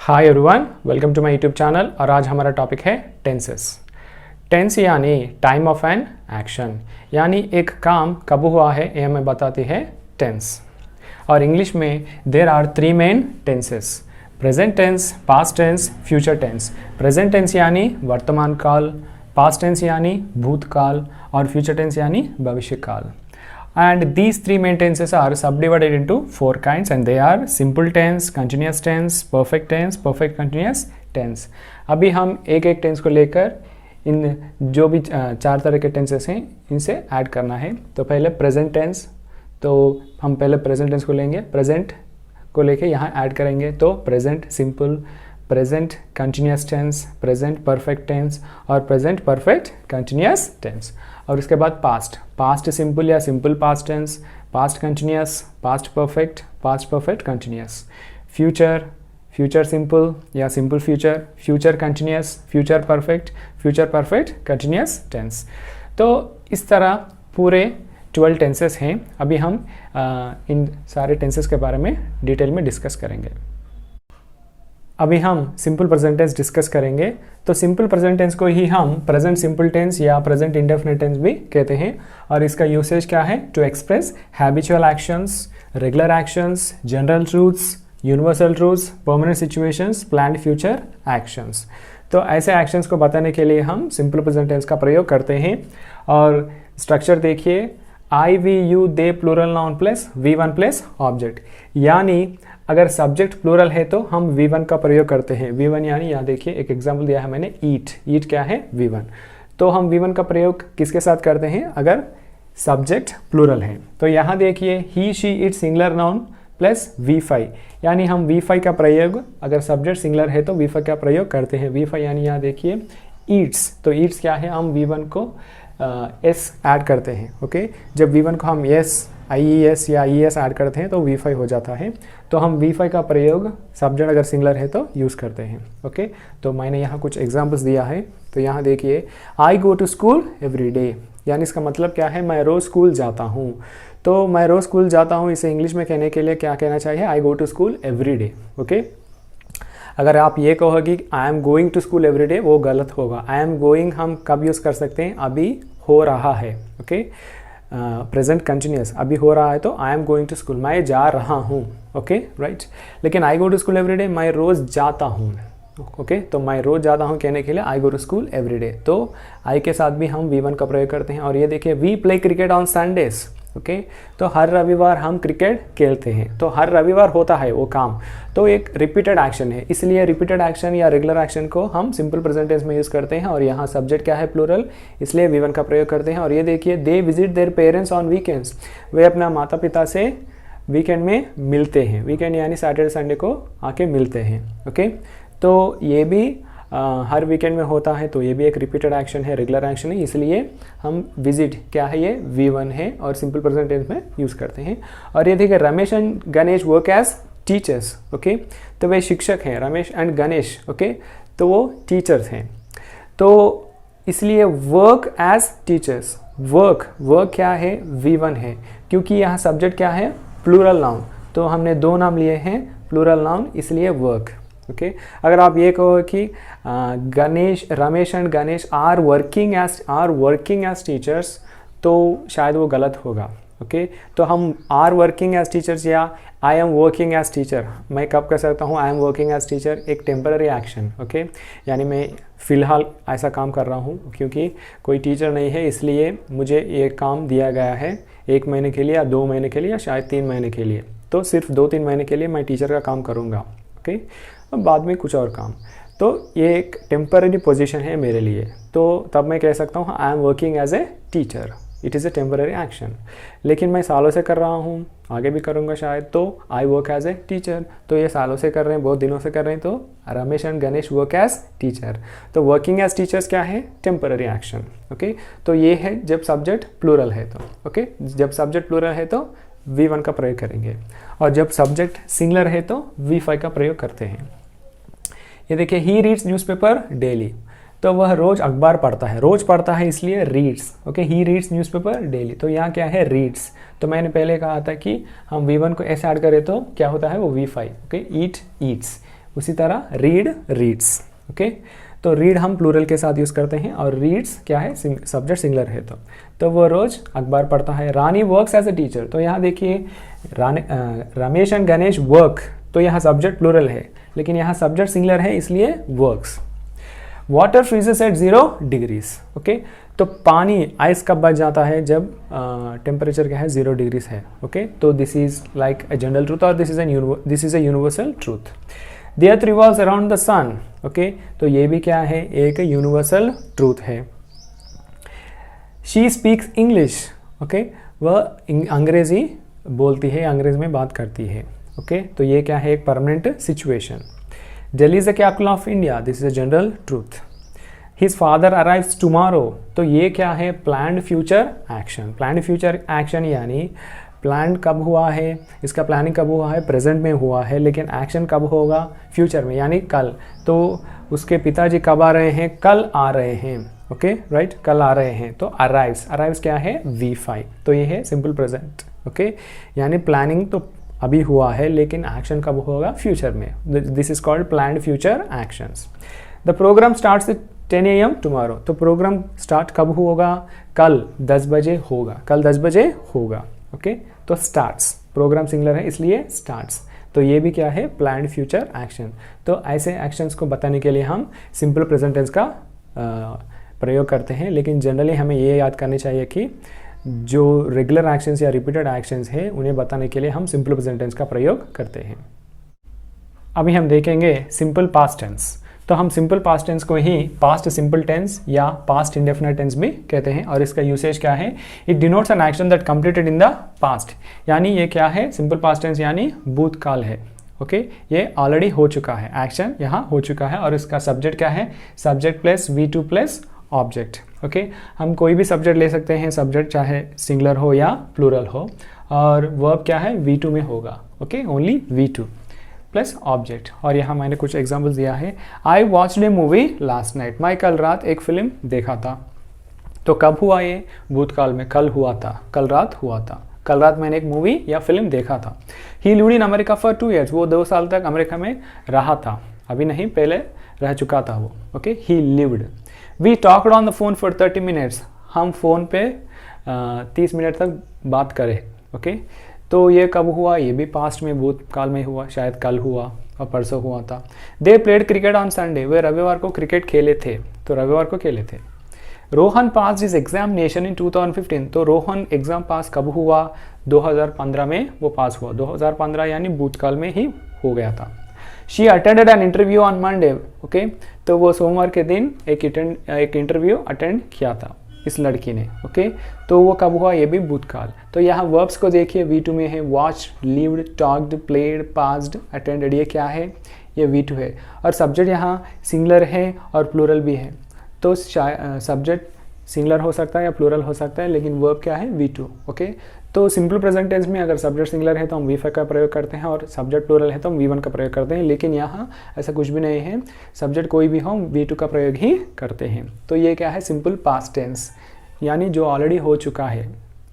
Hi everyone, welcome to my YouTube channel. और आज हमारा टॉपिक है टेंसेस। टेंस यानी टाइम ऑफ एन एक्शन, यानी एक काम कब हुआ है ये हमें बताती है टेंस। और इंग्लिश में there are three main tenses: present tense, past tense, future tense. Present tense यानी वर्तमान काल, पास्ट टेंस यानी भूतकाल और फ्यूचर टेंस यानी भविष्य काल। And these three main tenses are subdivided into four kinds, and they are simple tense, continuous tense, perfect tense, perfect continuous tense. अभी हम एक एक टेंस को लेकर इन जो भी चार तरह के टेंसेस हैं इनसे ऐड करना है। तो पहले प्रेजेंट टेंस, तो हम पहले प्रेजेंट टेंस को लेंगे, प्रेजेंट को लेके यहाँ ऐड करेंगे। तो present simple, present continuous tense, present perfect tense और प्रेजेंट परफेक्ट कंटिन्यूस टेंस। और उसके बाद पास्ट, पास्ट सिंपल या simple past tense, past continuous, past perfect continuous. Future, future simple या simple future, future continuous, future perfect continuous tense. तो इस तरह पूरे 12 टेंसेस हैं। अभी हम इन सारे टेंसेस के बारे में डिटेल में डिस्कस करेंगे। अभी हम सिंपल प्रेजेंट टेंस डिस्कस करेंगे। तो सिंपल प्रेजेंट टेंस को ही हम प्रेजेंट सिंपल टेंस या प्रेजेंट इंडेफिनिट टेंस भी कहते हैं। और इसका यूसेज क्या है? To express habitual actions, regular actions, general truths, universal truths, permanent situations, planned future actions. तो ऐसे एक्शंस को बताने के लिए हम सिंपल प्रेजेंट टेंस का प्रयोग करते हैं। और स्ट्रक्चर देखिए, I, we, you, they plural noun plus V1 plus object. यानी अगर सब्जेक्ट प्लूरल है तो हम V1 का प्रयोग करते हैं। V1 यानी यहाँ देखिए एक एग्जाम्पल दिया है मैंने, ईट। ईट क्या है? V1। तो हम V1 का प्रयोग किसके साथ करते हैं? अगर सब्जेक्ट प्लूरल है। तो यहाँ देखिए, he, she, it singular noun plus V5, यानी हम V5 का प्रयोग, अगर सब्जेक्ट सिंगुलर है तो V5 का प्रयोग करते हैं। V5 यानी यहाँ देखिए ईट्स। तो ईट्स क्या है? हम V1 को एस ऐड करते हैं। ओके, जब V1 को हम एस, IES या ES ऐड करते हैं तो V5 हो जाता है। तो हम V5 का प्रयोग सब्जेक्ट अगर सिंगुलर है तो यूज़ करते हैं। ओके, तो मैंने यहाँ कुछ एग्जांपल्स दिया है। तो यहाँ देखिए, I go to school every day, यानी इसका मतलब क्या है? मैं रोज़ स्कूल जाता हूँ। तो मैं रोज़ स्कूल जाता हूँ, इसे इंग्लिश में कहने के लिए क्या कहना चाहिए? I go to school every day. Okay, अगर आप ये कहोगे कि I am going to school every day, वो गलत होगा। आई एम गोइंग हम कब यूज़ कर सकते हैं? अभी हो रहा है। ओके, प्रेजेंट कंटिन्यूस, अभी हो रहा है तो I am going to school, मैं जा रहा हूँ। Okay, right. लेकिन I go to school every day, मैं रोज़ जाता हूँ। ओके, तो मैं रोज़ जाता हूँ कहने के लिए I go to school every day. तो आई के साथ भी हम V1 का प्रयोग करते हैं। और ये देखिए, we play cricket on Sundays. Okay, तो हर रविवार हम क्रिकेट खेलते हैं। तो हर रविवार होता है वो काम, तो एक रिपीटेड एक्शन है, इसलिए रिपीटेड एक्शन या रेगुलर एक्शन को हम सिंपल प्रेजेंट टेंस में यूज़ करते हैं। और यहाँ सब्जेक्ट क्या है? प्लूरल, इसलिए V1 का प्रयोग करते हैं। और ये देखिए, they visit their parents on weekends, वे अपना माता पिता से वीकेंड में मिलते हैं। वीकेंड यानी सैटरडे संडे को आके मिलते हैं। ओके, तो ये भी हर वीकेंड में होता है, तो ये भी एक रिपीटेड एक्शन है, रेगुलर एक्शन है, इसलिए हम विजिट क्या है? ये V1 है और सिंपल प्रेजेंट टेंस में यूज़ करते हैं। और ये देखिए, Ramesh and Ganesh work as teachers. Okay, तो वे शिक्षक हैं, रमेश एंड गणेश। ओके, तो वो टीचर्स हैं। तो इसलिए वर्क एज टीचर्स, वर्क क्या है? V1 है, क्योंकि यहाँ सब्जेक्ट क्या है? Plural noun. तो हमने दो नाम लिए हैं प्लूरल नाउन, इसलिए वर्क। ओके, अगर आप ये कहो कि Ramesh and Ganesh are working as teachers, तो शायद वो गलत होगा। ओके, तो हम आर वर्किंग एज टीचर्स या I am working as teacher, मैं कब कर सकता हूँ? I am working as teacher एक टेम्पररी एक्शन। ओके, यानी मैं फ़िलहाल ऐसा काम कर रहा हूँ, क्योंकि कोई टीचर नहीं है, इसलिए मुझे ये काम दिया गया है 1 महीने के लिए या 2 महीने के लिए या शायद 3 महीने के लिए। तो सिर्फ 2-3 महीने के लिए मैं टीचर का काम करूँगा। ओके, बाद में कुछ और काम। तो ये एक टेम्पररी पोजीशन है मेरे लिए, तो तब मैं कह सकता हूँ I am working as a teacher, it is a temporary action. लेकिन मैं सालों से कर रहा हूँ, आगे भी करूँगा शायद, तो I work as a teacher. तो ये सालों से कर रहे हैं, बहुत दिनों से कर रहे हैं, तो Ramesh and Ganesh work as teacher. तो वर्किंग एज टीचर्स क्या है? Temporary action. ओके, तो ये है जब सब्जेक्ट प्लूरल है तो। ओके, जब सब्जेक्ट प्लूरल है तो V1 का प्रयोग करेंगे, और जब सब्जेक्ट सिंगुलर है तो V5 का प्रयोग करते हैं। ये देखिए, ही रीड्स न्यूज़पेपर डेली, तो वह रोज़ अखबार पढ़ता है, रोज़ पढ़ता है इसलिए reads. Okay, he reads newspaper daily, तो यहाँ क्या है? रीड्स। तो मैंने पहले कहा था कि हम V1 को ऐसे ऐड करें तो क्या होता है? वो V5। ओके, ईट ईट्स, उसी तरह रीड रीड्स। ओके, तो रीड हम प्लूरल के साथ यूज़ करते हैं और रीड्स क्या है, सब्जेक्ट सिंगुलर है। तो वो रोज़ अखबार पढ़ता है। रानी वर्क्स एज ए टीचर, तो यहाँ देखिए रमेश एंड गणेश वर्क, तो यहाँ सब्जेक्ट प्लूरल है लेकिन यहाँ सब्जेक्ट सिंगुलर है इसलिए works. Water freezes at 0 degrees. Okay, तो पानी आइस कब बच जाता है, जब टेम्परेचर क्या है 0 डिग्रीज है। ओके, तो this is like a general truth और this is a universal truth. The earth revolves around the sun. Okay, तो ये भी क्या है, एक यूनिवर्सल ट्रूथ है। She speaks English. ओके, वह अंग्रेजी बोलती है, अंग्रेजी में बात करती है। ओके, तो ये क्या है, एक permanent situation. Delhi is the capital of India, this is a general truth. His father arrives tomorrow, तो ये क्या है, planned future action. Planned future action यानी प्लान कब हुआ है, इसका प्लानिंग कब हुआ है, प्रेजेंट में हुआ है, लेकिन एक्शन कब होगा, फ्यूचर में यानी कल। तो उसके पिताजी कब आ रहे हैं, कल आ रहे हैं। ओके राइट, कल आ रहे हैं। तो अराइव्स, अराइव्स क्या है, V5, तो ये है सिंपल प्रेजेंट। ओके, यानी प्लानिंग तो अभी हुआ है लेकिन एक्शन कब होगा, फ्यूचर में। This is called planned future actions. The program starts 10 AM tomorrow, तो प्रोग्राम स्टार्ट कब होगा, कल 10 बजे होगा, कल 10 बजे होगा। ओके, तो स्टार्ट्स, प्रोग्राम सिंगुलर है इसलिए स्टार्ट्स, तो ये भी क्या है, प्लान्ड फ्यूचर एक्शन। तो ऐसे एक्शंस को बताने के लिए हम सिंपल प्रेजेंट टेंस का प्रयोग करते हैं, लेकिन जनरली हमें ये याद करनी चाहिए कि जो रेगुलर एक्शंस या रिपीटेड एक्शंस हैं उन्हें बताने के लिए हम सिंपल प्रेजेंट टेंस का प्रयोग करते हैं। अभी हम देखेंगे सिंपल पास्ट टेंस। तो हम सिंपल पास्ट टेंस को ही पास्ट सिंपल टेंस या पास्ट इंडेफिनिट टेंस भी कहते हैं, और इसका यूसेज क्या है, it denotes an action that completed in the past, यानी ये क्या है, सिंपल पास्ट टेंस यानी भूतकाल है। ओके, ये ऑलरेडी हो चुका है, एक्शन यहाँ हो चुका है, और इसका सब्जेक्ट क्या है, subject plus V2 plus object. Okay, हम कोई भी सब्जेक्ट ले सकते हैं, सब्जेक्ट चाहे सिंगुलर हो या प्लूरल हो, और वर्ब क्या है, V2 में होगा। Okay, only V2 plus object. और यहाँ मैंने कुछ एग्जाम्पल्स दिया है। I watched A movie last night, मैं कल रात एक फिल्म देखा था। तो कब हुआ ये, भूतकाल में, कल हुआ था, कल रात हुआ था, कल रात मैंने एक मूवी या फिल्म देखा था। ही lived in America for 2 years, वो 2 साल तक अमेरिका में रहा था, अभी नहीं पहले रह चुका था वो। Okay, he lived. We talked on the phone for 30 minutes, हम फ़ोन पे 30 मिनट तक बात करें। ओके, तो ये कब हुआ, ये भी पास्ट में, भूतकाल में हुआ, शायद कल हुआ और परसों हुआ था। They played cricket on Sunday, वे रविवार को क्रिकेट खेले थे, तो रविवार को खेले थे। रोहन पास इज एग्जामिनेशन इन 2015, तो रोहन एग्जाम पास कब हुआ, 2015 में वो पास हुआ, 2015 यानी भूतकाल में ही हो गया था। She attended an interview on Monday, okay, तो वो सोमवार के दिन एक इंटरव्यू अटेंड किया था इस लड़की ने। ओके, तो वो कब हुआ, ये भी भूतकाल। तो यहाँ वर्ब्स को देखिए, V2 में है, watch, lived, talked, played, passed, attended, ये क्या है, ये V2 है। और सब्जेक्ट यहाँ सिंगुलर है और प्लूरल भी है, तो सब्जेक्ट सिंगुलर हो सकता है या प्लूरल हो सकता है, लेकिन वर्ब क्या है, V2। ओके, तो सिंपल प्रेजेंट टेंस में अगर सब्जेक्ट सिंगुलर है तो हम V5 का प्रयोग करते हैं, और सब्जेक्ट प्लूरल है तो हम V1 का प्रयोग करते हैं, लेकिन यहाँ ऐसा कुछ भी नहीं है, सब्जेक्ट कोई भी हो V2 का प्रयोग ही करते हैं। तो ये क्या है, सिंपल पास्ट टेंस, यानी जो ऑलरेडी हो चुका है,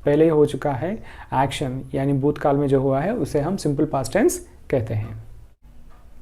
पहले ही हो चुका है एक्शन, यानी भूतकाल में जो हुआ है उसे हम सिंपल पास्ट टेंस कहते हैं।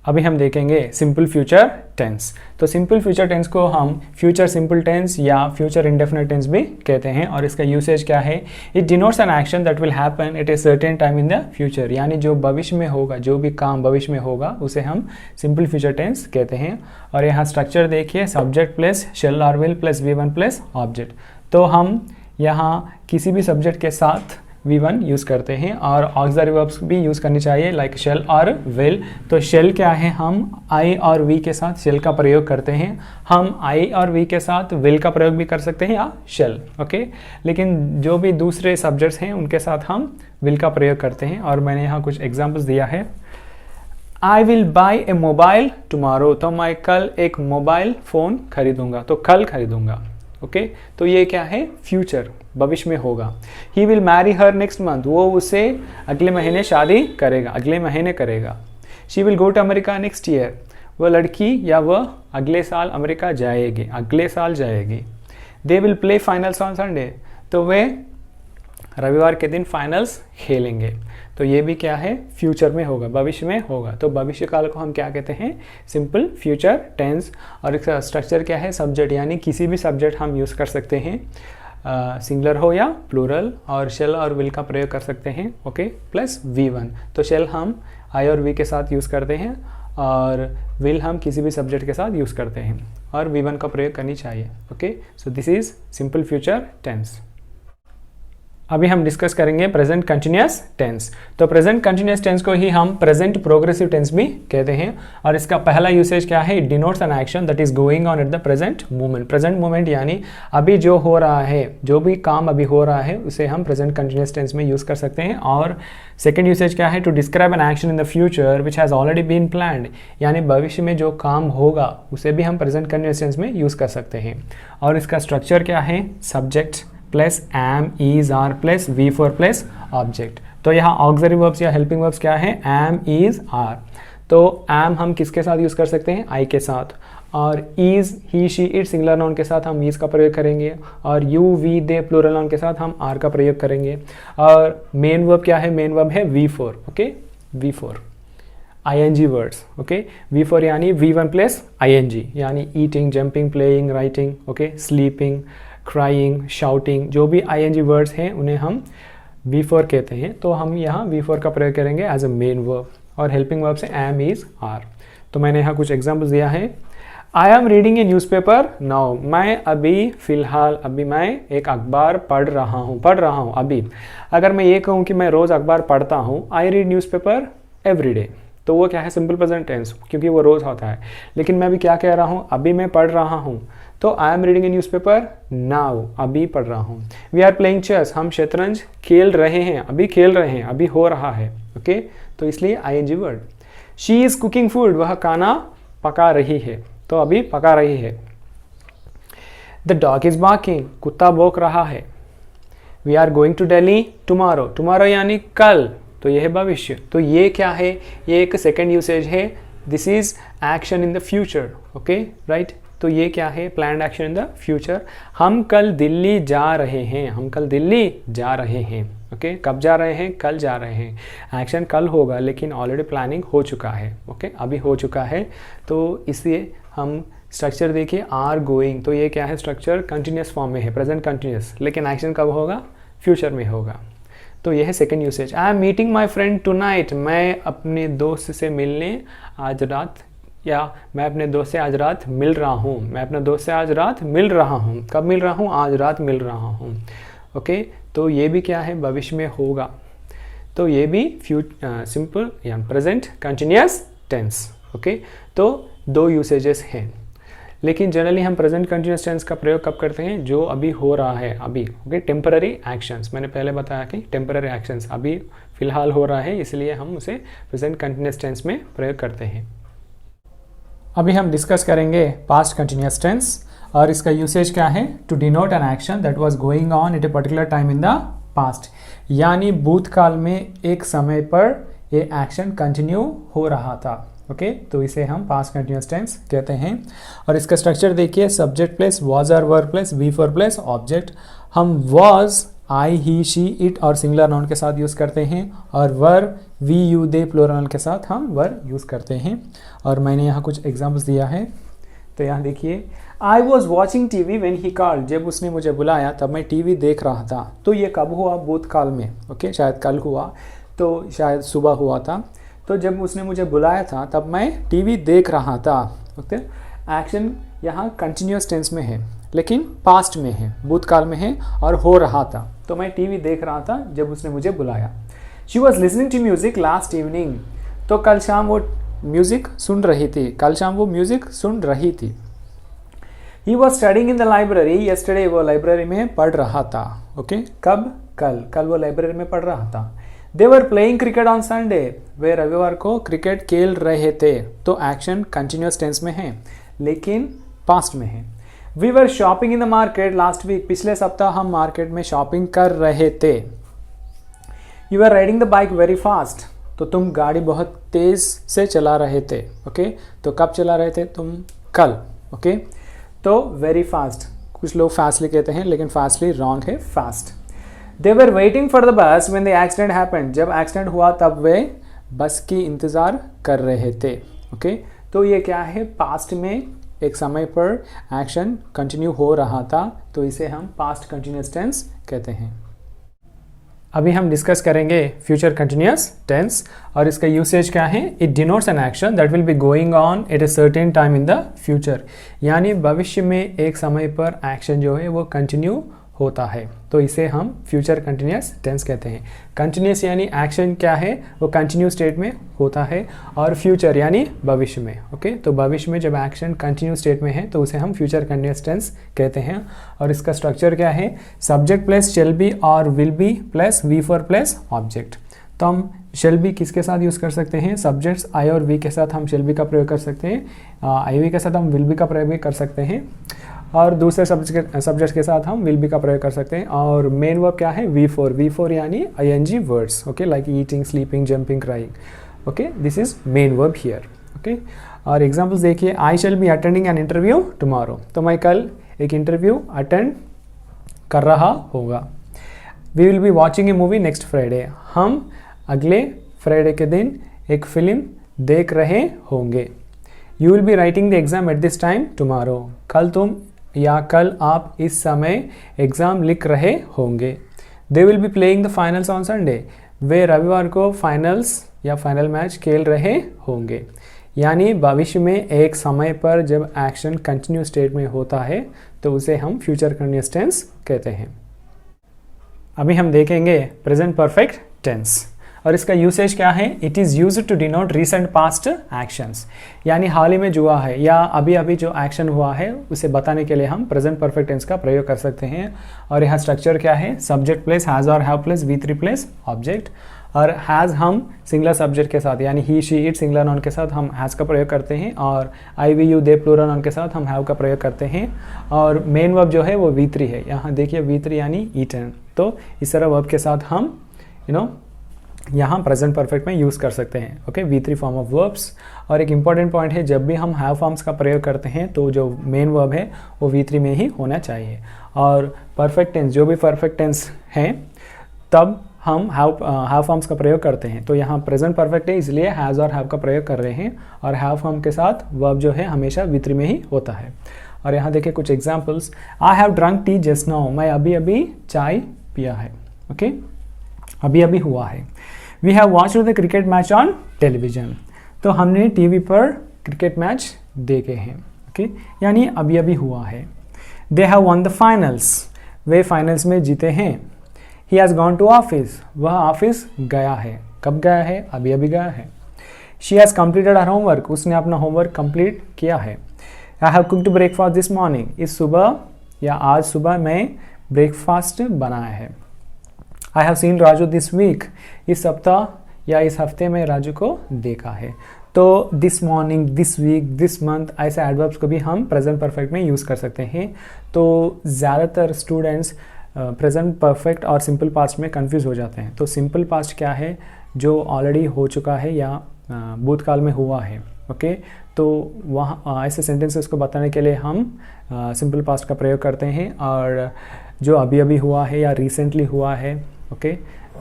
अभी हम देखेंगे सिंपल फ्यूचर टेंस। तो सिंपल फ्यूचर टेंस को हम फ्यूचर सिंपल टेंस या फ्यूचर इंडेफिनिट टेंस भी कहते हैं, और इसका यूसेज क्या है, it denotes an action that will happen at a certain time in the future, यानी जो भविष्य में होगा, जो भी काम भविष्य में होगा उसे हम सिंपल फ्यूचर टेंस कहते हैं। और यहाँ स्ट्रक्चर देखिए, सब्जेक्ट प्लस शेल और will plus V1 plus object. तो हम यहाँ किसी भी सब्जेक्ट के साथ V1 यूज़ करते हैं, और ऑक्सिलरी वर्ब्स भी यूज़ करनी चाहिए, लाइक शेल और विल। तो शेल क्या है, हम आई और वी के साथ शेल का प्रयोग करते हैं, हम आई और वी के साथ विल का प्रयोग भी कर सकते हैं या शेल। ओके, लेकिन जो भी दूसरे सब्जेक्ट्स हैं उनके साथ हम विल का प्रयोग करते हैं, और मैंने यहाँ कुछ एग्जाम्पल्स दिया है। I will by A mobile tomorrow, तो मैं कल एक मोबाइल फ़ोन खरीदूंगा, तो कल खरीदूंगा। ओके, तो ये क्या है, फ्यूचर, भविष्य में होगा। He will marry her next month, वो उसे अगले महीने शादी करेगा, अगले महीने करेगा। She will go to America next year, वह लड़की या वह अगले साल अमेरिका जाएगी, अगले साल जाएगी। They will play finals on Sunday, तो वे रविवार के दिन फाइनल्स खेलेंगे। तो ये भी क्या है, फ्यूचर में होगा, भविष्य में होगा। तो भविष्य काल को हम क्या कहते हैं, सिंपल फ्यूचर टेंस। और इसका स्ट्रक्चर क्या है, सब्जेक्ट, यानी किसी भी सब्जेक्ट हम यूज़ कर सकते हैं, सिंगुलर हो या प्लूरल, और शेल और विल का प्रयोग कर सकते हैं। Okay, plus V1। तो शेल हम आई और वी के साथ यूज़ करते हैं और विल हम किसी भी सब्जेक्ट के साथ यूज़ करते हैं, और V1 का प्रयोग करनी चाहिए। Okay, so this is simple future tense. अभी हम डिस्कस करेंगे प्रेजेंट कंटिन्यूअस टेंस। तो प्रेजेंट कंटिन्यूअस टेंस को ही हम प्रेजेंट प्रोग्रेसिव टेंस भी कहते हैं, और इसका पहला यूसेज क्या है, it denotes an action that is going on at the present moment. Present moment यानी अभी जो हो रहा है, जो भी काम अभी हो रहा है, उसे हम प्रेजेंट कंटिन्यूअस टेंस में यूज़ कर सकते हैं। और सेकेंड यूसेज क्या है, to describe an action in the future which has already been planned, यानी भविष्य में जो काम होगा उसे भी हम प्रेजेंट कंटिन्यूअस टेंस में यूज़ कर सकते हैं। और इसका स्ट्रक्चर क्या है, subject plus am is are plus V4 plus object. तो यहाँ ऑक्सिलरी वर्ब्स या हेल्पिंग वर्ब्स क्या है, एम इज आर। तो एम हम किसके साथ यूज़ कर सकते हैं, आई के साथ, और is he she it singular noun के साथ हम इज का प्रयोग करेंगे, और you we they plural noun के साथ हम आर का प्रयोग करेंगे। और मेन वर्ब क्या है, मेन वर्ब है V4। Okay, V4 ING words. Okay, V4 यानी V1 प्लस ING, यानी eating, jumping, playing, writing, okay, sleeping, crying, shouting, जो भी ING वर्ड्स हैं उन्हें हम V4 कहते हैं। तो हम यहाँ V4 का प्रयोग करेंगे एज अ मेन वर्ब, और हेल्पिंग वर्ब से एम इज आर। तो मैंने यहाँ कुछ एग्जाम्पल्स दिया है। I am reading A newspaper now, मैं अभी फ़िलहाल मैं एक अखबार पढ़ रहा हूँ अभी। अगर मैं ये कहूँ कि मैं रोज़ अखबार पढ़ता हूँ, I read newspaper every day, तो वो क्या है, सिंपल प्रेजेंट टेंस, क्योंकि वो रोज़ होता है। लेकिन मैं अभी क्या कह रहा हूँ, अभी मैं पढ़ रहा हूँ, तो I am reading A newspaper now, अभी पढ़ रहा हूँ। वी आर प्लेइंग चेस, हम शतरंज खेल रहे हैं, अभी खेल रहे हैं, अभी हो रहा है। ओके, तो इसलिए ING word. She is cooking food, वह खाना पका रही है, तो अभी पका रही है। द डॉग इज़ बार्किंग, कुत्ता भौंक रहा है। We are going to Delhi tomorrow, tomorrow यानी कल, तो यह है भविष्य। तो ये क्या है, ये एक सेकेंड यूसेज है, this is action in the future. Okay, right. तो ये क्या है, planned action in the future. हम कल दिल्ली जा रहे हैं, हम कल दिल्ली जा रहे हैं। ओके, कब जा रहे हैं, कल जा रहे हैं। एक्शन कल होगा, लेकिन ऑलरेडी प्लानिंग हो चुका है। ओके, अभी हो चुका है, तो इसलिए हम स्ट्रक्चर देखिए, आर गोइंग, तो ये क्या है, स्ट्रक्चर कंटिन्यूस फॉर्म में है, प्रेजेंट कंटिन्यूस, लेकिन एक्शन कब होगा, फ्यूचर में होगा। तो यह है second usage. I am meeting my friend tonight, मैं अपने दोस्त से मिलने आज रात, या मैं अपने दोस्त से आज रात मिल रहा हूँ, मैं अपने दोस्त से आज रात मिल रहा हूँ। कब मिल रहा हूँ, आज रात मिल रहा हूँ। ओके, तो ये भी क्या है, भविष्य में होगा। तो ये भी सिंपल या प्रेजेंट कंटिन्यूअस टेंस। ओके, तो दो यूसेजेस हैं, लेकिन जनरली हम प्रेजेंट कंटिन्यूअस टेंस का प्रयोग कब करते हैं, जो अभी हो रहा है, अभी। ओके, टेम्पररी एक्शंस, मैंने पहले बताया कि टेम्पररी एक्शंस अभी फिलहाल हो रहा है, इसलिए हम उसे प्रेजेंट कंटिन्यूअस टेंस में प्रयोग करते हैं। अभी हम डिस्कस करेंगे पास्ट कंटिन्यूअस टेंस, और इसका यूसेज क्या है, to denote an action that was going on at a particular time in the past, यानी भूतकाल में एक समय पर ये एक्शन कंटिन्यू हो रहा था। ओके, तो इसे हम पास्ट कंटिन्यूअस टेंस कहते हैं। और इसका स्ट्रक्चर देखिए, subject plus was are were plus V4 plus object. हम was I he she it और सिंगुलर नाउन के साथ यूज़ करते हैं, और were we you they plural के साथ हम वर यूज़ करते हैं। और मैंने यहाँ कुछ एग्जाम्पल्स दिया है, तो यहाँ देखिए, I was watching TV when he called, जब उसने मुझे बुलाया तब मैं TV देख रहा था। तो ये कब हुआ, भूतकाल में। ओके, शायद कल हुआ, तो शायद सुबह हुआ था। तो जब उसने मुझे बुलाया था तब मैं TV देख रहा था। ओके, एक्शन यहाँ कंटिन्यूअस टेंस में है, लेकिन पास्ट में है, भूतकाल में है, और हो रहा था। तो मैं TV देख रहा था जब उसने मुझे बुलाया। She was listening to music last evening, तो कल शाम वो म्यूजिक सुन रही थी, कल शाम वो म्यूजिक सुन रही थी। He was studying in the library yesterday, वो लाइब्रेरी में पढ़ रहा था। ओके, कब, कल वो लाइब्रेरी में पढ़ रहा था। They were playing cricket on Sunday, वे रविवार को क्रिकेट खेल रहे थे। तो एक्शन कंटिन्यूअस टेंस में है, लेकिन पास्ट में है। We were shopping in the market last week, पिछले सप्ताह हम मार्केट में शॉपिंग कर रहे थे। You are riding the bike very fast, तो तुम गाड़ी बहुत तेज से चला रहे थे। ओके, तो कब चला रहे थे तुम, कल। ओके, तो वेरी फास्ट, कुछ लोग फास्टली कहते हैं, लेकिन फास्टली रॉन्ग है, fast. They were waiting for the bus when the accident happened, जब एक्सीडेंट हुआ तब वे बस की इंतज़ार कर रहे थे। ओके, तो ये क्या है, पास्ट में एक समय पर एक्शन कंटिन्यू हो रहा था, तो इसे हम पास्ट कंटिन्यूस टेंस कहते हैं। अभी हम डिस्कस करेंगे फ्यूचर कंटिन्यूस टेंस और इसका यूसेज क्या है। It denotes an action that will be going on at a certain time in the future, यानी भविष्य में एक समय पर एक्शन जो है वो कंटिन्यू होता है, तो इसे हम फ्यूचर कंटिन्यूस टेंस कहते हैं। कंटिन्यूस यानी एक्शन क्या है वो कंटिन्यू स्टेट में होता है, और फ्यूचर यानी भविष्य में। ओके, तो भविष्य में जब एक्शन कंटिन्यू स्टेट में है तो उसे हम फ्यूचर कंटिन्यूस टेंस कहते हैं। और इसका स्ट्रक्चर क्या है, सब्जेक्ट प्लस शेल बी और will be plus V four plus object. तो हम शेल बी किसके साथ यूज़ कर सकते हैं, सब्जेक्ट्स आई और वी के साथ हम शेल बी का प्रयोग कर सकते हैं, आई वी के साथ हम विल बी का प्रयोग भी कर सकते हैं, और दूसरे सब्जेक्ट के साथ हम विल बी का प्रयोग कर सकते हैं। और मेन वर्ब क्या है, वी फोर यानी ing words. Okay, like eating, sleeping, jumping, crying. Okay, this is main verb here. Okay, और एग्जाम्पल्स देखिए, I shall be attending an interview tomorrow, तो मैं कल एक इंटरव्यू अटेंड कर रहा होगा। We will be watching a movie next Friday, हम अगले फ्राइडे के दिन एक फिल्म देख रहे होंगे। You will be writing the exam at this time tomorrow, कल आप इस समय एग्ज़ाम लिख रहे होंगे। They will be playing the finals on Sunday, वे रविवार को फाइनल्स या फाइनल मैच खेल रहे होंगे। यानी भविष्य में एक समय पर जब एक्शन कंटिन्यू स्टेट में होता है तो उसे हम फ्यूचर कंटिन्यूअस टेंस कहते हैं। अभी हम देखेंगे प्रेजेंट परफेक्ट टेंस और इसका यूसेज क्या है। It is used to denote recent past actions, यानी हाल ही में जो हुआ है या अभी अभी जो एक्शन हुआ है उसे बताने के लिए हम प्रेजेंट परफेक्ट टेंस का प्रयोग कर सकते हैं। और यहाँ स्ट्रक्चर क्या है, सब्जेक्ट प्लस हैज़ और have plus V3 plus object. और हैज़ हम सिंगुलर सब्जेक्ट के साथ यानी he she it singular noun के साथ हम हैज़ का प्रयोग करते हैं, और I we you they plural noun के साथ हम हैव का प्रयोग करते हैं। और मेन वर्ब जो है वो V3 है, यहाँ देखिए V3 यानी ईटन। तो इस तरह वर्ब के साथ हम यहाँ प्रेजेंट परफेक्ट में यूज़ कर सकते हैं। Okay, V3 form of verbs. और एक इंपॉर्टेंट पॉइंट है, जब भी हम हैव फॉर्म्स का प्रयोग करते हैं तो जो मेन वर्ब है वो V3 में ही होना चाहिए। और परफेक्ट टेंस, जो भी परफेक्ट टेंस हैं तब हम हैव फॉर्म्स का प्रयोग करते हैं। तो यहाँ प्रेजेंट परफेक्ट है इसलिए हैज़ और हैव का प्रयोग कर रहे हैं, और हैव फॉर्म के साथ वर्ब जो है हमेशा V3 में ही होता है। और यहाँ देखिए कुछ examples, I have drunk T just now, मैं अभी अभी चाय पिया है। ओके, अभी अभी हुआ है। We have watched the cricket match on television, तो हमने टीवी पर क्रिकेट मैच देखे हैं। ओके, यानी अभी अभी हुआ है। They have won the finals, वे फाइनल्स में जीते हैं। He has gone to office, वह ऑफिस गया है। कब गया है, अभी अभी गया है। She has completed her homework, उसने अपना होमवर्क कंप्लीट किया है। I have cooked breakfast this morning, इस सुबह या आज सुबह मैं ब्रेकफास्ट बनाया है। I have seen Raju this week, इस सप्ताह या इस हफ्ते में राजू को देखा है। तो this morning, this week, this month ऐसे एडवर्ब्स को भी हम प्रेजेंट परफेक्ट में यूज़ कर सकते हैं। तो ज़्यादातर स्टूडेंट्स प्रेजेंट परफेक्ट और सिंपल पास्ट में कंफ्यूज हो जाते हैं। तो सिंपल पास्ट क्या है, जो ऑलरेडी हो चुका है या भूतकाल में हुआ है। ओके, तो वहाँ ऐसे सेंटेंसेस को बताने के लिए हम सिंपल पास्ट का प्रयोग करते हैं, और जो अभी अभी हुआ है या रिसेंटली हुआ है। ओके,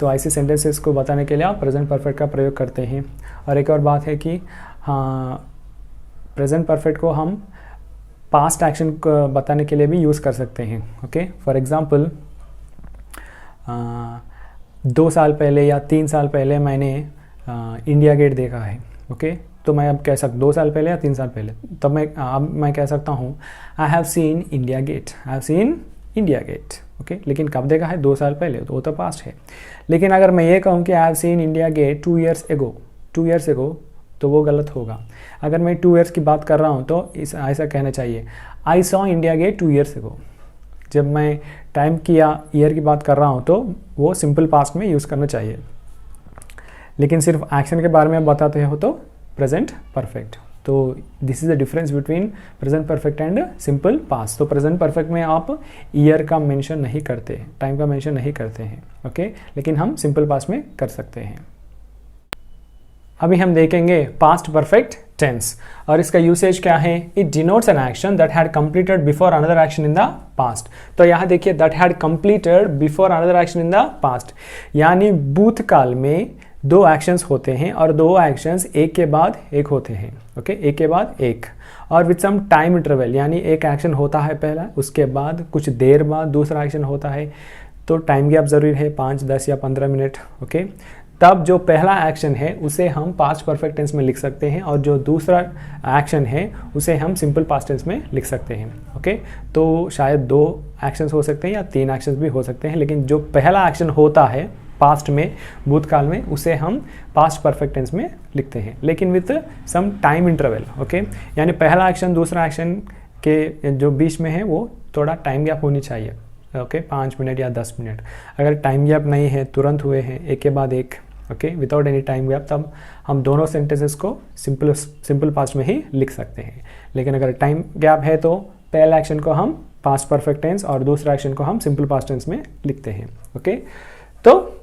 तो ऐसे सेंटेंसेस को बताने के लिए आप प्रेजेंट परफेक्ट का प्रयोग करते हैं। और एक और बात है कि हाँ, प्रेजेंट परफेक्ट को हम पास्ट एक्शन को बताने के लिए भी यूज़ कर सकते हैं। ओके, फॉर एग्ज़ाम्पल 2 साल पहले या 3 साल पहले मैंने इंडिया गेट देखा है। ओके, तो मैं अब कह सकता 2 साल पहले या 3 साल पहले, तब अब मैं कह सकता हूँ I have seen India Gate, I have seen India Gate. Okay, लेकिन कब देखा है, 2 साल पहले, तो वो तो पास्ट है। लेकिन अगर मैं ये कहूँ कि I have seen India Gate 2 years ago, तो वो गलत होगा। अगर मैं 2 years की बात कर रहा हूँ तो ऐसा कहना चाहिए I saw India Gate 2 years ago। जब मैं टाइम की या ईयर की बात कर रहा हूँ तो वो सिंपल पास्ट में यूज़ करना चाहिए। लेकिन सिर्फ एक्शन के बारे में बताते हो तो प्रेजेंट परफेक्ट। तो this is the difference between present perfect and simple past. तो प्रेजेंट परफेक्ट में आप ईयर का मेंशन नहीं करते, टाइम का मेंशन नहीं करते हैं। ओके, लेकिन हम सिंपल पास्ट में कर सकते हैं। अभी हम देखेंगे पास्ट परफेक्ट टेंस और इसका यूसेज क्या है। It denotes an action that had completed before another action in the past. तो यहाँ देखिए that had completed before another action in the past, यानी भूतकाल में दो एक्शंस होते हैं और दो एक्शंस एक के बाद एक होते हैं। ओके, एक के बाद एक, और विथ सम टाइम इंटरवल, यानी एक एक्शन होता है पहला, उसके बाद कुछ देर बाद दूसरा एक्शन होता है, तो टाइम गैप ज़रूरी है 5, 10 या 15 मिनट। ओके, तब जो पहला एक्शन है उसे हम पास्ट परफेक्ट टेंस में लिख सकते हैं और जो दूसरा एक्शन है उसे हम सिंपल पास्ट टेंस में लिख सकते हैं। ओके, तो शायद 2 एक्शंस हो सकते हैं या 3 एक्शंस भी हो सकते हैं, लेकिन जो पहला एक्शन होता है पास्ट में, भूतकाल में, उसे हम पास्ट परफेक्ट टेंस में लिखते हैं, लेकिन with some time interval. Okay, यानी पहला एक्शन दूसरा एक्शन के जो बीच में है वो थोड़ा टाइम गैप होनी चाहिए। ओके, 5 मिनट या 10 मिनट। अगर टाइम गैप नहीं है, तुरंत हुए हैं एक के बाद एक, okay, without any time gap, तब हम दोनों सेंटेंसेस को सिंपल पास्ट में ही लिख सकते हैं। लेकिन अगर टाइम गैप है तो पहला एक्शन को हम पास्ट परफेक्ट टेंस और दूसरा एक्शन को हम सिंपल पास्ट टेंस में लिखते हैं। ओके, तो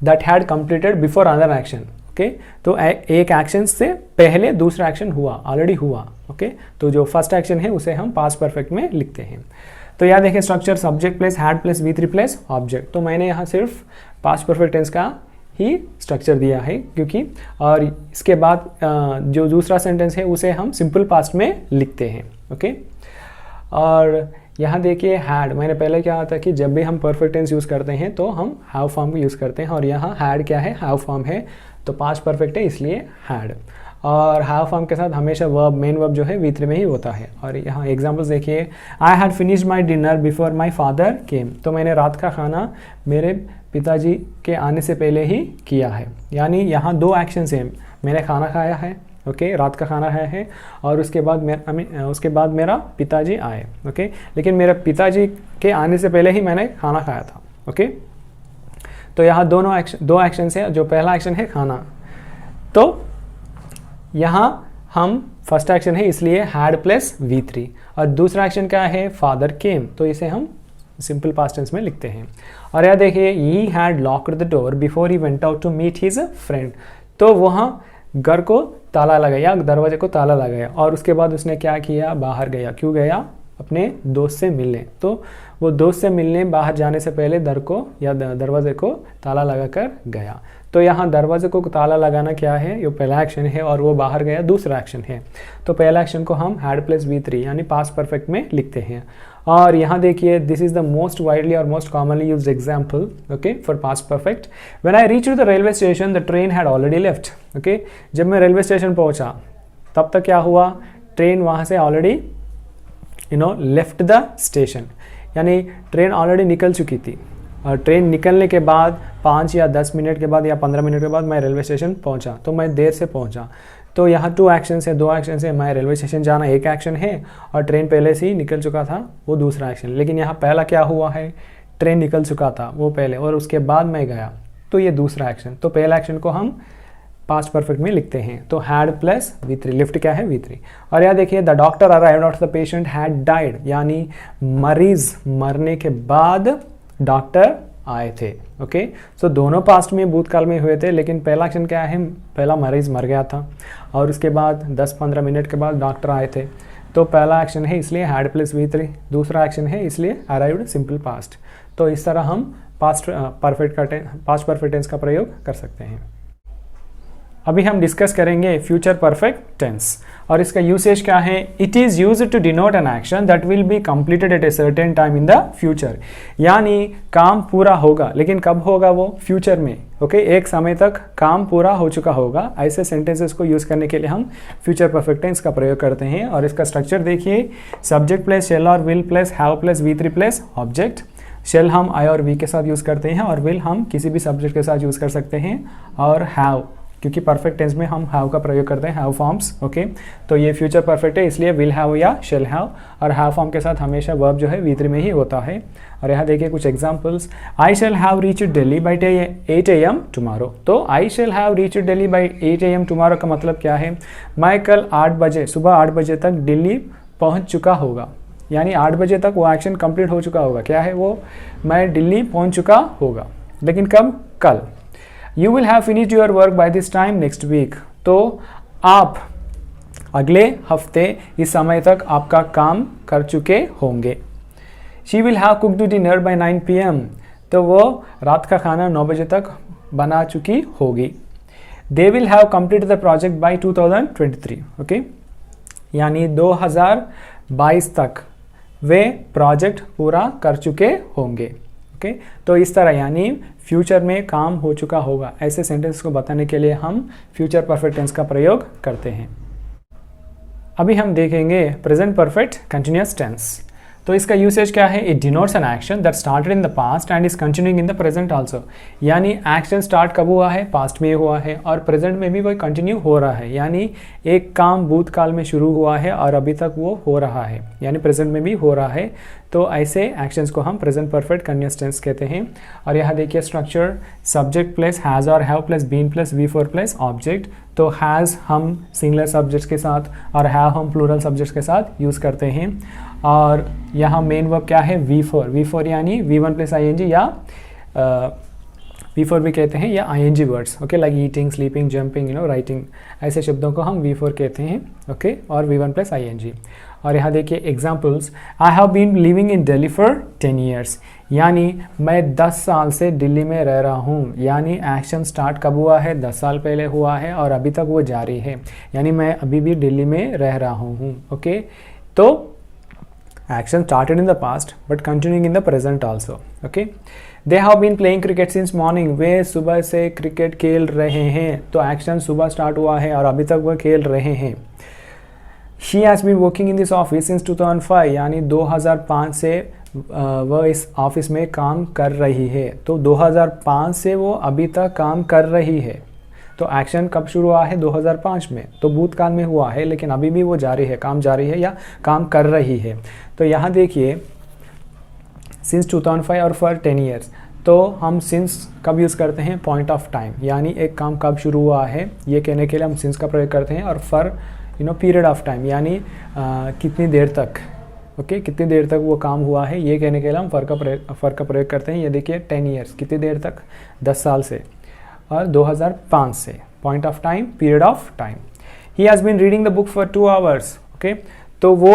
that had completed before another action. Okay, तो एक एक्शन से पहले दूसरा एक्शन हुआ, ऑलरेडी हुआ। ओके, तो जो फर्स्ट एक्शन है उसे हम पास्ट परफेक्ट में लिखते हैं। तो यहाँ देखिए structure subject plus had plus V3 plus object. तो मैंने यहाँ सिर्फ पास्ट परफेक्ट टेंस का ही स्ट्रक्चर दिया है, क्योंकि और इसके बाद जो दूसरा सेंटेंस है उसे हम सिंपल पास्ट में लिखते हैं। ओके, और यहाँ देखिए हैड, मैंने पहले क्या था कि जब भी हम परफेक्ट टेंस यूज़ करते हैं तो हम हैव फॉर्म को यूज़ करते हैं, और यहाँ हैड क्या है, हैव फॉर्म है, तो पास्ट परफेक्ट है इसलिए हैड। और हैव फॉर्म के साथ हमेशा वर्ब, मेन वर्ब जो है V3 में ही होता है। और यहाँ एग्जांपल्स देखिए, I had finished my dinner before my father came. तो मैंने रात का खाना मेरे पिताजी के आने से पहले ही किया है, यानी यहाँ 2 एक्शंस हैं। मैंने खाना खाया है, ओके, रात का खाना खाया है, और उसके बाद मेरा पिताजी आए। ओके, लेकिन मेरे पिताजी के आने से पहले ही मैंने खाना खाया था। ओके, तो यहाँ दो एक्शंस हैं। जो पहला एक्शन है खाना, तो यहाँ हम फर्स्ट एक्शन है इसलिए हैड प्लस V3, और दूसरा एक्शन क्या है, फादर केम, तो इसे हम सिंपल पास्ट टेंस में लिखते हैं। और यहाँ देखिए, he had locked the door before he went out to meet his friend. तो वहाँ घर को ताला लगाया, दरवाजे को ताला लगाया, और उसके बाद उसने क्या किया, बाहर गया। क्यों गया, अपने दोस्त से मिलने। तो वो दोस्त से मिलने बाहर जाने से पहले दर को या दरवाजे को ताला लगाकर गया। तो यहाँ दरवाजे को ताला लगाना क्या है, ये पहला एक्शन है, और वो बाहर गया दूसरा एक्शन है। तो पहला एक्शन को हम हैड प्लस V3 यानी पास्ट परफेक्ट में लिखते हैं। और यहाँ देखिए, this is the most widely और most commonly used example, okay, for past perfect. When I reach the railway station the train had already left. Okay, जब मैं रेलवे स्टेशन पहुँचा तब तक क्या हुआ, ट्रेन वहाँ से ऑलरेडी लेफ्ट द स्टेशन, यानी ट्रेन ऑलरेडी निकल चुकी थी। और ट्रेन निकलने के बाद 5 या 10 मिनट के बाद या 15 मिनट के बाद मैं रेलवे स्टेशन पहुंचा, तो मैं देर से पहुंचा। तो यहाँ 2 एक्शंस है, 2 एक्शंस है। मैं रेलवे स्टेशन जाना एक एक्शन है, और ट्रेन पहले से ही निकल चुका था, वो दूसरा एक्शन। लेकिन यहाँ पहला क्या हुआ है, ट्रेन निकल चुका था वो पहले, और उसके बाद मैं गया, तो ये दूसरा एक्शन। तो पहला एक्शन को हम पास्ट परफेक्ट में लिखते हैं, तो हैड प्लस V3, लिफ्ट क्या है V3। और यहाँ देखिए, the doctor arrived after the patient had died, यानी मरीज मरने के बाद डॉक्टर आए थे। ओके, सो दोनों पास्ट में, भूतकाल में हुए थे, लेकिन पहला एक्शन क्या है, पहला मरीज मर गया था, और उसके बाद 10-15 मिनट के बाद डॉक्टर आए थे। तो पहला एक्शन है इसलिए हैड प्लस V3, दूसरा एक्शन है इसलिए अराइव्ड सिंपल पास्ट। तो इस तरह हम पास्ट परफेक्ट टेंस का प्रयोग कर सकते हैं। अभी हम डिस्कस करेंगे फ्यूचर परफेक्ट टेंस, और इसका यूसेज क्या है। It is used to denote an action that will be completed at a certain time in the future, यानी काम पूरा होगा, लेकिन कब होगा वो, फ्यूचर में। ओके, एक समय तक काम पूरा हो चुका होगा। ऐसे सेंटेंसेस को यूज़ करने के लिए हम फ्यूचर परफेक्ट टेंस का प्रयोग करते हैं। और इसका स्ट्रक्चर देखिए, सब्जेक्ट प्लस शेल और will plus have plus V3 plus object. Shall हम आई और वी के साथ यूज़ करते हैं, और विल हम किसी भी सब्जेक्ट के साथ यूज़ कर सकते हैं, और हैव, क्योंकि परफेक्ट टेंस में हम हैव का प्रयोग करते हैं, हैव फॉर्म्स। ओके, तो ये फ्यूचर परफेक्ट है इसलिए विल हैव या शेल हैव, और हैव फॉर्म के साथ हमेशा वर्ब जो है V3 में ही होता है। और यहाँ देखिए कुछ examples, I shall have reached Delhi by 8 AM tomorrow. तो I shall have reached Delhi by 8 AM tomorrow का मतलब क्या है, मैं कल 8 बजे, सुबह 8 बजे तक दिल्ली पहुँच चुका होगा, यानी 8 बजे तक वो एक्शन कंप्लीट हो चुका होगा। क्या है वो, मैं दिल्ली पहुँच चुका होगा, लेकिन कब, कल। You will have finished your work by this time next week, तो आप अगले हफ्ते इस समय तक आपका काम कर चुके होंगे। She will have cooked dinner by 9 PM, तो वो रात का खाना 9 बजे तक बना चुकी होगी। They will have complete the project by 2023, okay, यानी 2022 तक वे प्रोजेक्ट पूरा कर चुके होंगे। ओके, तो इस तरह यानी फ्यूचर में काम हो चुका होगा, ऐसे सेंटेंस को बताने के लिए हम फ्यूचर परफेक्ट टेंस का प्रयोग करते हैं। अभी हम देखेंगे प्रेजेंट परफेक्ट कंटिन्यूअस टेंस। तो इसका यूसेज क्या है? It denotes an action that started in the past and is continuing in the present also, यानी एक्शन स्टार्ट कब हुआ है? पास्ट में हुआ है और प्रेजेंट में भी वो कंटिन्यू हो रहा है, यानी एक काम भूतकाल में शुरू हुआ है और अभी तक वो हो रहा है, यानी प्रेजेंट में भी हो रहा है। तो ऐसे एक्शंस को हम प्रेजेंट परफेक्ट कंटिन्यूअस टेंस कहते हैं। और यहाँ देखिए स्ट्रक्चर, सब्जेक्ट प्लस हैज़ और have plus been plus V4 plus object. तो हैज़ हम सिंगुलर सब्जेक्ट्स के साथ और हैव हम प्लूरल सब्जेक्ट्स के साथ यूज़ करते हैं। और यहाँ मेन वर्ब क्या है? V4 यानी V1 प्लस ING या V4 भी कहते हैं या ING words, okay, like eating, sleeping, jumping, writing, ऐसे शब्दों को हम V4 कहते हैं, ओके, और V1 प्लस ING। और यहाँ देखिए examples, I have been living in Delhi for 10 years, यानी मैं 10 साल से दिल्ली में रह रहा हूँ, यानी एक्शन स्टार्ट कब हुआ है? 10 साल पहले हुआ है और अभी तक वो जारी है, यानी मैं अभी भी दिल्ली में रह रहा हूँ। ओके, तो action started in the past but continuing in the present also, okay. They have been playing cricket since morning, वे सुबह से क्रिकेट खेल रहे हैं, तो एक्शन सुबह स्टार्ट हुआ है और अभी तक वो खेल रहे हैं। She has been working in this office since 2005, यानी 2005 से वह इस ऑफिस में काम कर रही है, तो 2005 से वो अभी तक काम कर रही है। तो एक्शन कब शुरू हुआ है? 2005 में, तो भूतकाल में हुआ है लेकिन अभी भी वो जारी है, काम जारी है या काम कर रही है। तो यहाँ देखिए सिंस 2005 और फॉर 10 years, तो हम सिंस कब यूज़ करते हैं? पॉइंट ऑफ टाइम, यानी एक काम कब शुरू हुआ है ये कहने के लिए हम सिंस का प्रयोग करते हैं। और फॉर पीरियड ऑफ टाइम, यानी कितनी देर तक, ओके, कितनी देर तक वो काम हुआ है ये कहने के लिए हम फॉर का प्रयोग करते हैं। ये देखिए 10 years, कितनी देर तक? 10 साल से, और 2005 से, point of time, period of time. He has been reading the book for 2 hours, okay, तो वो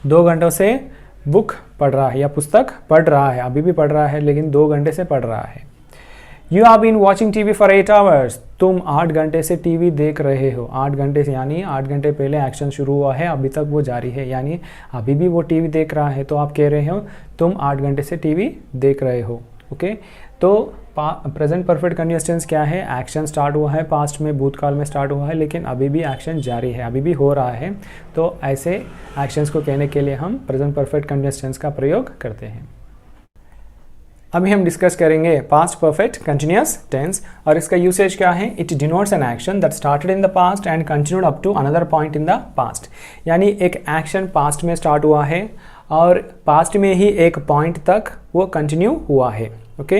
2 घंटों से बुक पढ़ रहा है या पुस्तक पढ़ रहा है, अभी भी पढ़ रहा है लेकिन 2 घंटे से पढ़ रहा है। You have been watching TV for 8 hours, तुम 8 घंटे से TV देख रहे हो। 8 घंटे से यानी 8 घंटे पहले एक्शन शुरू हुआ है, अभी तक वो जारी है, यानी अभी भी वो TV देख रहा है, तो आप कह रहे हो तुम 8 घंटे से TV देख रहे हो। ओके, तो प्रेजेंट परफेक्ट कंटिन्यूअस टेंस क्या है? एक्शन स्टार्ट हुआ है, पास्ट में, भूतकाल में स्टार्ट हुआ है, लेकिन अभी भी एक्शन जारी है, अभी भी हो रहा है। तो ऐसे एक्शंस को कहने के लिए हम प्रेजेंट परफेक्ट कंटिन्यूअस टेंस का प्रयोग करते हैं। अभी हम डिस्कस करेंगे पास्ट परफेक्ट कंटिन्यूअस टेंस, और इसका यूसेज क्या है? It denotes an action that started in the past and continued up to another point in the past, यानी एक एक्शन पास्ट में स्टार्ट हुआ है और पास्ट में ही एक पॉइंट तक वो कंटिन्यू हुआ है। ओके,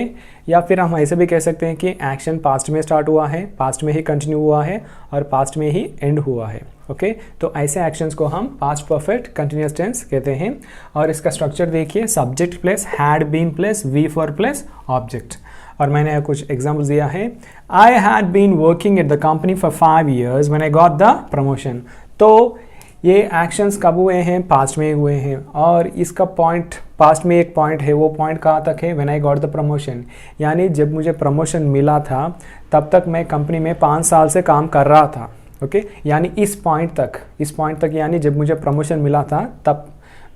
या फिर हम ऐसे भी कह सकते हैं कि एक्शन पास्ट में स्टार्ट हुआ है, पास्ट में ही कंटिन्यू हुआ है और पास्ट में ही एंड हुआ है। ओके, तो ऐसे एक्शंस को हम पास्ट परफेक्ट कंटिन्यूअस टेंस कहते हैं। और इसका स्ट्रक्चर देखिए, subject plus had been plus V4 plus object. और मैंने कुछ एग्जाम्पल्स दिया है। I had been working at the company for 5 years when I got the promotion. तो ये एक्शंस कब हुए हैं? पास्ट में हुए हैं, और इसका पॉइंट, पास्ट में एक पॉइंट है, वो पॉइंट कहाँ तक है? When I got the promotion, यानी जब मुझे प्रमोशन मिला था तब तक मैं कंपनी में 5 साल से काम कर रहा था। ओके, यानी इस पॉइंट तक यानी जब मुझे प्रमोशन मिला था तब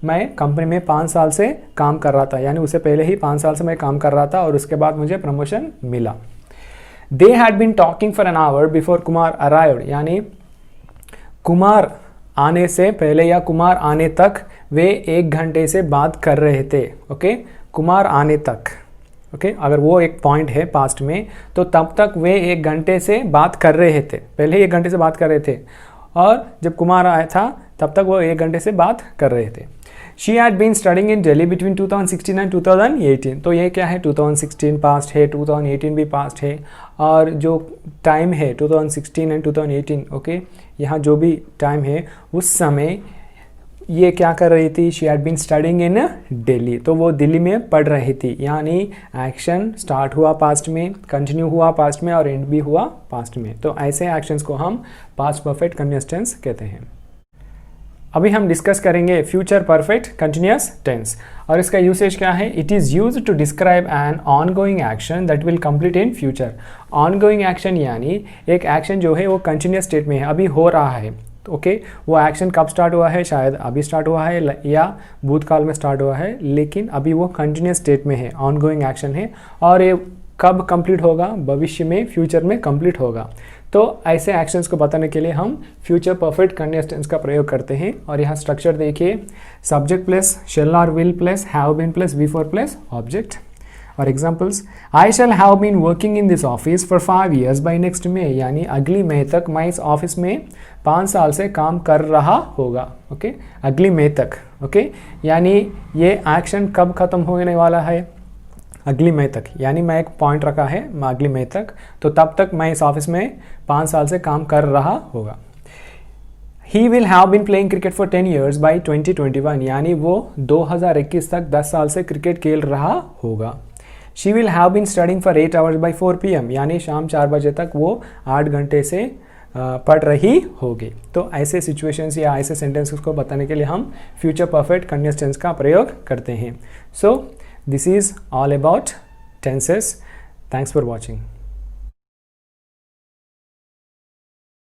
मैं कंपनी में 5 साल से काम कर रहा था, यानी उससे पहले ही 5 साल से मैं काम कर रहा था और उसके बाद मुझे प्रमोशन मिला। They had been talking for an hour before Kumar arrived, यानी कुमार आने से पहले या कुमार आने तक वे 1 घंटे से बात कर रहे थे। ओके, कुमार आने तक, ओके, अगर वो एक पॉइंट है पास्ट में तो तब तक वे 1 घंटे से बात कर रहे थे, पहले 1 घंटे से बात कर रहे थे, और जब कुमार आया था तब तक वो 1 घंटे से बात कर रहे थे। She had been studying in Delhi between 2016 and 2018, तो ये क्या है? 2016 पास्ट है, 2018 भी पास्ट है, और जो टाइम है 2016 एंड 2018, ओके, यहाँ जो भी टाइम है उस समय ये क्या कर रही थी, she had been studying in Delhi, तो वो दिल्ली में पढ़ रही थी, यानी एक्शन स्टार्ट हुआ पास्ट में, कंटिन्यू हुआ पास्ट में और एंड भी हुआ पास्ट में। तो ऐसे एक्शंस को हम पास्ट परफेक्ट कंटिन्यूअस टेंस कहते हैं। अभी हम डिस्कस करेंगे फ्यूचर परफेक्ट कंटिन्यूअस टेंस, और इसका यूसेज क्या है। It is used to describe an ongoing action that will complete in future. Ongoing action यानी एक एक्शन जो है वो कंटिन्यूअस स्टेट में है, अभी हो रहा है। ओके, वो एक्शन कब स्टार्ट हुआ है, शायद अभी स्टार्ट हुआ है या भूतकाल में स्टार्ट हुआ है, लेकिन अभी वो कंटिन्यूअस स्टेट में है, ऑनगोइंग एक्शन है, और ये कब कंप्लीट होगा, भविष्य में, फ्यूचर में कंप्लीट होगा। तो ऐसे एक्शंस को बताने के लिए हम फ्यूचर परफेक्ट कंटिन्यूअस टेंस का प्रयोग करते हैं। और यहाँ स्ट्रक्चर देखिए, सब्जेक्ट प्लस शेल और will plus have been plus V4 plus object. और examples, I shall have been working in this office for 5 years by next May, यानी अगली मई तक मैं इस ऑफिस में 5 साल से काम कर रहा होगा। ओके, अगली मई तक। ओके, यानी ये एक्शन कब खत्म होने वाला है, अगली मई तक, यानी मैं एक पॉइंट रखा है अगली मई तक, तो तब तक मैं इस ऑफिस में 5 साल से काम कर रहा होगा। He will have been playing cricket for 10 years by 2021, यानी वो 2021 तक 10 साल से क्रिकेट खेल रहा होगा। She will have been studying for 8 hours by 4 PM, यानी शाम 4 बजे तक वो 8 घंटे से पढ़ रही होगी। तो ऐसे सिचुएशंस या ऐसे सेंटेंसेस को बताने के लिए हम फ्यूचर परफेक्ट कंटिन्यूअस टेंस का प्रयोग करते हैं। सो this is all about tenses. Thanks for watching.